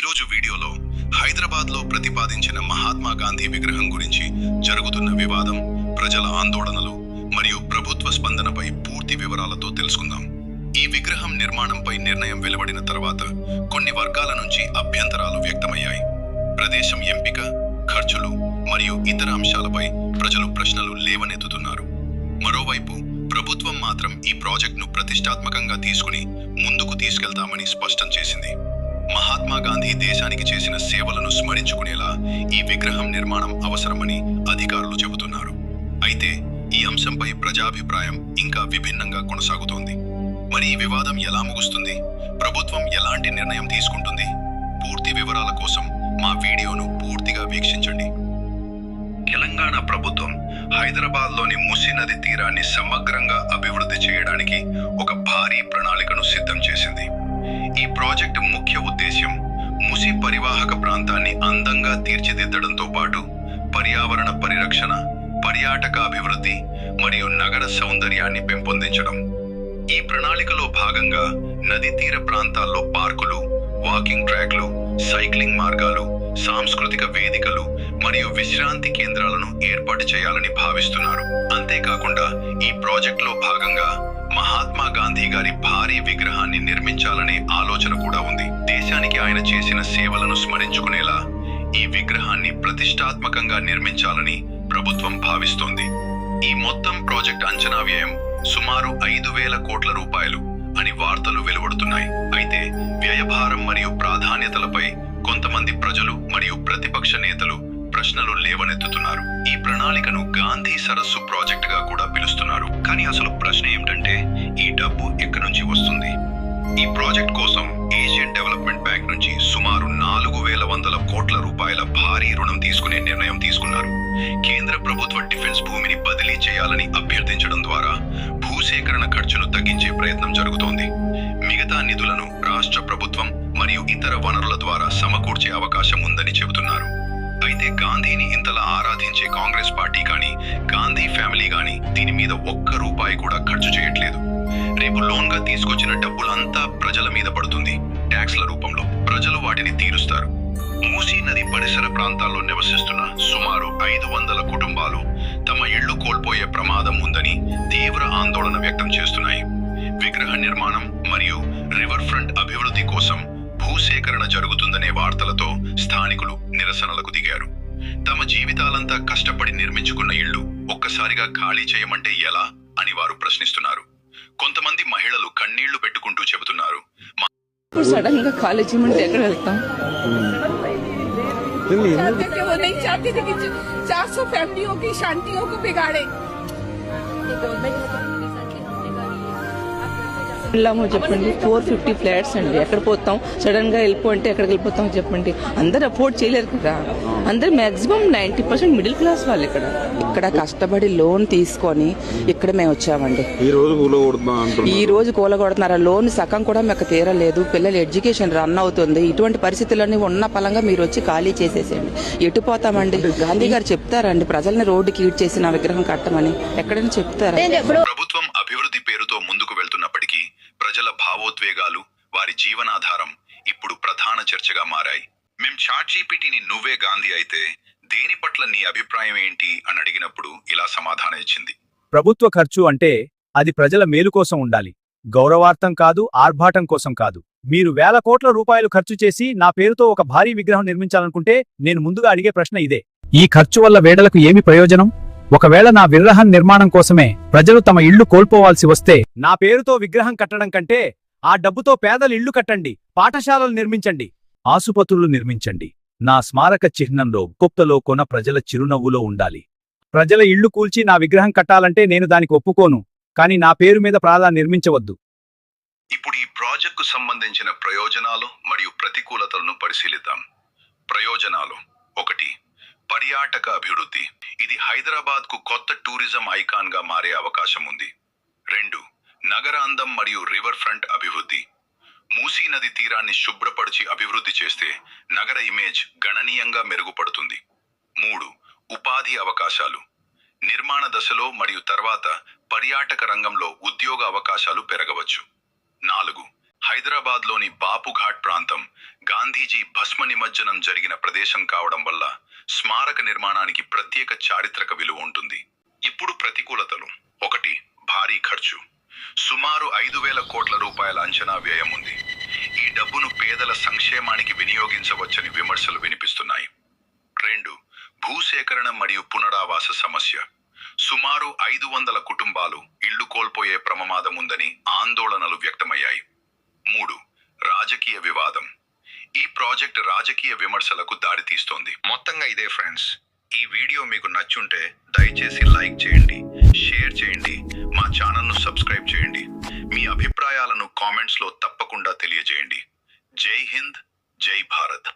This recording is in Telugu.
ఈరోజు వీడియోలో హైదరాబాద్లో ప్రతిపాదించిన మహాత్మా గాంధీ విగ్రహం గురించి జరుగుతున్న వివాదం, ప్రజల ఆందోళనలు మరియు ప్రభుత్వ స్పందనపై పూర్తి వివరాలతో తెలుసుకుందాం. ఈ విగ్రహం నిర్మాణంపై నిర్ణయం వెలువడిన తర్వాత కొన్ని వర్గాల నుంచి అభ్యంతరాలు వ్యక్తమయ్యాయి. ప్రదేశం ఎంపిక, ఖర్చులు మరియు ఇతర అంశాలపై ప్రజలు ప్రశ్నలు లేవనెత్తుతున్నారు. మరోవైపు ప్రభుత్వం మాత్రం ఈ ప్రాజెక్టును ప్రతిష్టాత్మకంగా తీసుకుని ముందుకు తీసుకెళ్తామని స్పష్టం చేసింది. మహాత్మా గాంధీ దేశానికి చేసిన సేవలను స్మరించుకునేలా ఈ విగ్రహం నిర్మాణం అవసరమని అధికారులు చెబుతున్నారు. అయితే ఈ అంశంపై ప్రజాభిప్రాయం ఇంకా విభిన్నంగా కొనసాగుతోంది. మరి ఈ వివాదం ఎలా ముగుస్తుంది? ప్రభుత్వం ఎలాంటి నిర్ణయం తీసుకుంటుంది? పూర్తి వివరాల కోసం మా వీడియోను పూర్తిగా వీక్షించండి. తెలంగాణ ప్రభుత్వం హైదరాబాద్లోని మూసీ నది తీరాన్ని సమగ్రంగా అభివృద్ధి చేయడానికి ఒక భారీ ప్రణాళికను సిద్ధం చేసింది. ఈ ప్రాజెక్టు ముఖ్య ఉద్దేశ్యం మూసీ పరివాహక ప్రాంతాన్ని అందంగా తీర్చిదిద్దడంతో పాటు పర్యావరణ పరిరక్షణ, పర్యాటక అభివృద్ధి మరియు నగర సౌందర్యాన్ని పెంపొందించడం. ఈ ప్రణాళికలో భాగంగా నది తీర ప్రాంతాల్లో పార్కులు, వాకింగ్ ట్రాక్లు, సైక్లింగ్ మార్గాలు, సాంస్కృతిక వేదికలు మరియు విశ్రాంతి కేంద్రాలను ఏర్పాటు చేయాలని భావిస్తున్నారు. అంతేకాకుండా ఈ ప్రాజెక్టులో భాగంగా మహాత్మా గాంధీ గారి భారీ విగ్రహాన్ని నిర్మించాలనే ఆలోచన కూడా ఉంది. దేశానికి ఆయన చేసిన సేవలను స్మరించుకునేలా ఈ విగ్రహాన్ని ప్రతిష్టాత్మకంగా నిర్మించాలని ప్రభుత్వం భావిస్తోంది. ఈ మొత్తం ప్రాజెక్ట్ అంచనా వ్యయం సుమారు 5,000 కోట్ల రూపాయలు అని వార్తలు వెలువడుతున్నాయి. అయితే వ్యయభారం మరియు ప్రాధాన్యతలపై కొంతమంది ప్రజలు మరియు ప్రతిపక్ష నేతలు ప్రశ్నలు లేవనెత్తుతున్నారు. ఈ ప్రణాళికను గాంధీ సరస్సు ప్రాజెక్టుగా కూడా పిలుస్తున్నారు. కానీ అసలు ప్రశ్న ఏమిటంటే, ఈ డబ్బు ఎక్కడి నుంచి వస్తుంది? ఈ ప్రాజెక్ట్ కోసం ఏషియన్ డెవలప్మెంట్ బ్యాంక్ నుంచి సుమారు 4,100 కోట్ల రూపాయల భారీ రుణం తీసుకునే నిర్ణయం తీసుకున్నారు. కేంద్ర ప్రభుత్వ డిఫెన్స్ భూమిని బదిలీ చేయాలని అభ్యర్థించడం ద్వారా భూసేకరణ ఖర్చును తగ్గించే ప్రయత్నం జరుగుతోంది. మిగతా నిధులను రాష్ట్ర ప్రభుత్వం మరియు ఇతర వనరుల ద్వారా సమకూర్చే అవకాశం ఉందని చెబుతున్నారు. అయితే గాంధీని ఇంతలా ఆరాధించే కాంగ్రెస్ పార్టీ కానీ, గాంధీ ఫ్యామిలీ కానీ దీని మీద ఒక్క రూపాయి కూడా ఖర్చు చేయట్లేదు. రేపు లోన్ గా తీసుకొచ్చిన డబ్బులంతా ప్రజల మీద పడుతుంది. ట్యాక్స్ల రూపంలో ప్రజలు వాటిని తీరుస్తారు. మూసీ నది పరిసర ప్రాంతాల్లో నివసిస్తున్న సుమారు 500 కుటుంబాలు తమ ఇళ్లు కోల్పోయే ప్రమాదం ఉందని తీవ్ర ఆందోళన వ్యక్తం చేస్తున్నాయి. విగ్రహ నిర్మాణం మరియు రివర్ ఫ్రంట్ అభివృద్ధి కోసం భూసేకరణ జరుగుతుందనే వార్తలతో స్థానికులు నిరసనలకు దిగారు. తమ జీవితాలంతా కష్టపడి నిర్మించుకున్న ఇళ్లు ఒక్కసారిగా ఖాళీ చేయమంటే ఎలా అని వారు ప్రశ్నిస్తున్నారు. కొంతమంది మహిళలు కన్నీళ్లు పెట్టుకుంటూ చెబుతున్నారు, సడన్ గా ఖాళీ చేయమంటే ఎక్కడ వెళ్తాం? 400 फैमिलियों की शांतियों को बिगाड़े। వెళ్ళామో చెప్పండి. 450 ఫ్లాట్స్ అండి, ఎక్కడ పోతాం? సడన్ గా వెళ్ళిపో అంటే ఎక్కడికి వెళ్ళిపోతాం చెప్పండి? అందరు అఫోర్డ్ చేయలేరు కదా. అందరు మాక్సిమం 90% మిడిల్ క్లాస్ వాళ్ళు ఇక్కడ కష్టపడి లోన్ తీసుకొని ఇక్కడ మేము వచ్చామండి. ఈ రోజు కూలగొడుతున్నారు. లోన్ సగం కూడా మాకు తీరలేదు. పిల్లల ఎడ్యుకేషన్ రన్ అవుతుంది. ఇటువంటి పరిస్థితులన్నీ ఉన్న పలంగా మీరు వచ్చి ఖాళీ చేసేసేయండి. ఎటు పోతామండి? గాంధీ గారు చెప్తారండి ప్రజల్ని రోడ్డుకి ఈడ్ చేసిన విగ్రహం కట్టమని? ఎక్కడైనా చెప్తారా? ప్రభుత్వం అభివృద్ధి పేరుతో ముందుకు వెళ్తున్నప్పటికీ ప్రజల భావోద్వేగాలు, వారి జీవనాధారం ఇప్పుడు ప్రధాన చర్చగా మారాయి. మేం చాట్‌జీపీటీని నువ్వే గాంధీ అయితే దేని పట్ల నీ అభిప్రాయం ఏంటి అని అడిగినప్పుడు ఇలా సమాధానం ఇచ్చింది. ప్రభుత్వ ఖర్చు అంటే అది ప్రజల మేలు కోసం ఉండాలి, గౌరవార్థం కాదు, ఆర్భాటం కోసం కాదు. మీరు వేల కోట్ల రూపాయలు ఖర్చు చేసి నా పేరుతో ఒక భారీ విగ్రహం నిర్మించాలనుకుంటే నేను ముందుగా అడిగే ప్రశ్న ఇదే: ఈ ఖర్చు వల్ల వేడలకు ఏమి ప్రయోజనం? ఒకవేళ నా విగ్రహం నిర్మాణం కోసమే ప్రజలు తమ ఇళ్లు కోల్పోవాల్సి వస్తే నా పేరుతో విగ్రహం కట్టడం కంటే ఆ డబ్బుతో పేదల ఇళ్లు కట్టండి, పాఠశాలలు నిర్మించండి, ఆసుపత్రులు నిర్మించండి. నా స్మారక చిహ్నంలో కొత్తలో కొన ప్రజల చిరునవ్వులో ఉండాలి. ప్రజల ఇళ్లు కూల్చి నా విగ్రహం కట్టాలంటే నేను దానికి ఒప్పుకోను, కానీ నా పేరు మీద నిర్మించవద్దు. ఇప్పుడు ఈ ప్రాజెక్టుకు సంబంధించిన ప్రయోజనాలు మరియు ప్రతికూలతలను పరిశీలిద్దాం. ప్రయోజనాలు: 1. పర్యాటక అభివృద్ధి. ఇది హైదరాబాద్ కు కొత్త టూరిజం ఐకాన్ గా మారే అవకాశం ఉంది. 2. నగర అందం మరియు రివర్ ఫ్రంట్ అభివృద్ధి. మూసీ నది తీరాన్ని శుభ్రపరిచి అభివృద్ధి చేస్తే నగర ఇమేజ్ గణనీయంగా మెరుగుపడుతుంది. 3. ఉపాధి అవకాశాలు. నిర్మాణ దశలో మరియు తర్వాత పర్యాటక రంగంలో ఉద్యోగ అవకాశాలు పెరగవచ్చు. 4. హైదరాబాద్లోని బాపుఘాట్ ప్రాంతం గాంధీజీ భస్మ నిమజ్జనం జరిగిన ప్రదేశం కావడం వల్ల స్మారక నిర్మాణానికి ప్రత్యేక చారిత్రక విలువ ఉంటుంది. ఇప్పుడు ప్రతికూలతలు. 1. భారీ ఖర్చు. సుమారు 5,000 కోట్ల రూపాయల అంచనా వ్యయం ఉంది. ఈ డబ్బును పేదల సంక్షేమానికి వినియోగించవచ్చని విమర్శలు వినిపిస్తున్నాయి. 2. భూసేకరణ మరియు పునరావాస సమస్య. సుమారు 500 కుటుంబాలు ఇళ్లు కోల్పోయే ప్రమాదం ఉందని ఆందోళనలు వ్యక్తమయ్యాయి. 3. రాజకీయ వివాదం. ఈ ప్రాజెక్ట్ రాజకీయ విమర్శలకు దారితీస్తోంది. మొత్తంగా ఇదే ఫ్రెండ్స్. ఈ వీడియో మీకు నచ్చుంటే దయచేసి లైక్ చేయండి, షేర్ చేయండి, మా ఛానల్ను సబ్స్క్రైబ్ చేయండి. మీ అభిప్రాయాలను కామెంట్స్లో తప్పకుండా తెలియజేయండి. జై హింద్, జై భారత్.